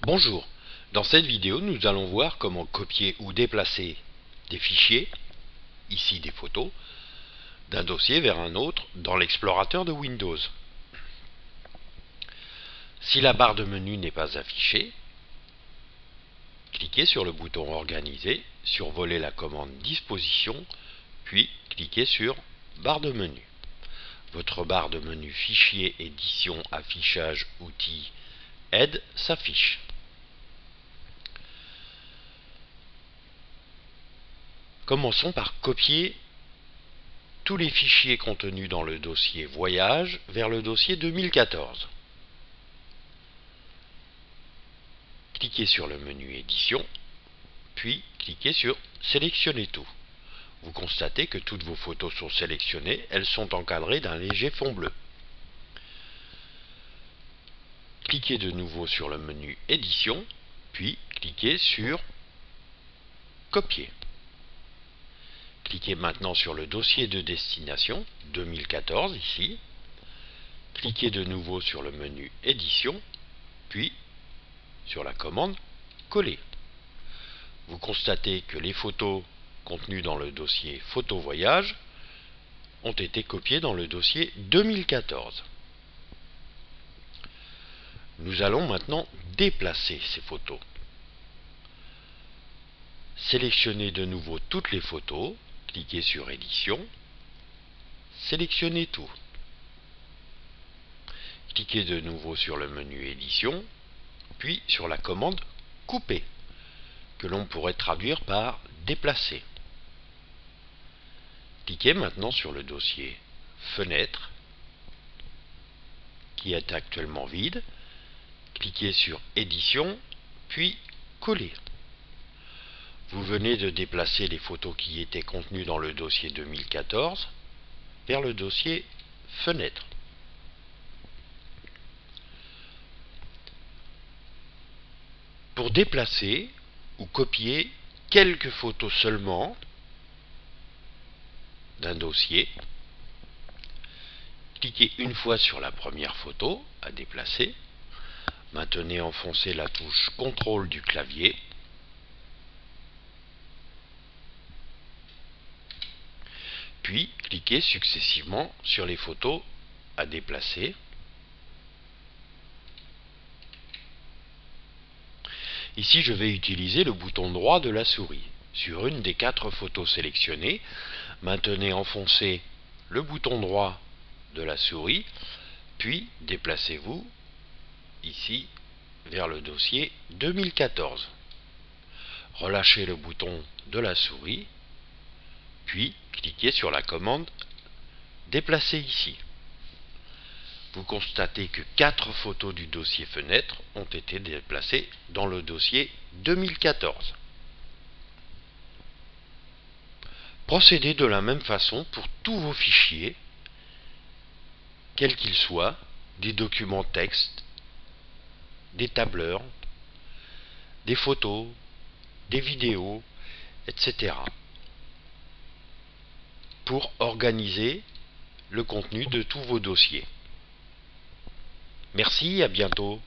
Bonjour, dans cette vidéo nous allons voir comment copier ou déplacer des fichiers, ici des photos, d'un dossier vers un autre dans l'explorateur de Windows. Si la barre de menu n'est pas affichée, cliquez sur le bouton Organiser, survolez la commande Disposition, puis cliquez sur Barre de menu. Votre barre de menu Fichier, Édition, Affichage, Outils, Aide s'affiche. Commençons par copier tous les fichiers contenus dans le dossier Voyage vers le dossier 2014. Cliquez sur le menu Édition, puis cliquez sur Sélectionner tout. Vous constatez que toutes vos photos sont sélectionnées, elles sont encadrées d'un léger fond bleu. Cliquez de nouveau sur le menu Édition, puis cliquez sur Copier. Cliquez maintenant sur le dossier de destination 2014 ici. Cliquez de nouveau sur le menu Édition, puis sur la commande Coller. Vous constatez que les photos contenues dans le dossier Photo Voyage ont été copiées dans le dossier 2014. Nous allons maintenant déplacer ces photos. Sélectionnez de nouveau toutes les photos, cliquez sur Édition, sélectionnez tout. Cliquez de nouveau sur le menu Édition, puis sur la commande Couper, que l'on pourrait traduire par Déplacer. Cliquez maintenant sur le dossier Fenêtre, qui est actuellement vide. Cliquez sur Édition, puis Coller. Vous venez de déplacer les photos qui étaient contenues dans le dossier 2014 vers le dossier Fenêtre. Pour déplacer ou copier quelques photos seulement d'un dossier, cliquez une fois sur la première photo à déplacer. Maintenez enfoncée la touche CTRL du clavier. Puis cliquez successivement sur les photos à déplacer. Ici, je vais utiliser le bouton droit de la souris. Sur une des 4 photos sélectionnées, maintenez enfoncé le bouton droit de la souris, puis déplacez-vous ici vers le dossier 2014. Relâchez le bouton de la souris, puis cliquez sur la commande Déplacer ici. Vous constatez que 4 photos du dossier Fenêtre ont été déplacées dans le dossier 2014. Procédez de la même façon pour tous vos fichiers, quels qu'ils soient, des documents texte, des tableurs, des photos, des vidéos, etc. pour organiser le contenu de tous vos dossiers. Merci, à bientôt.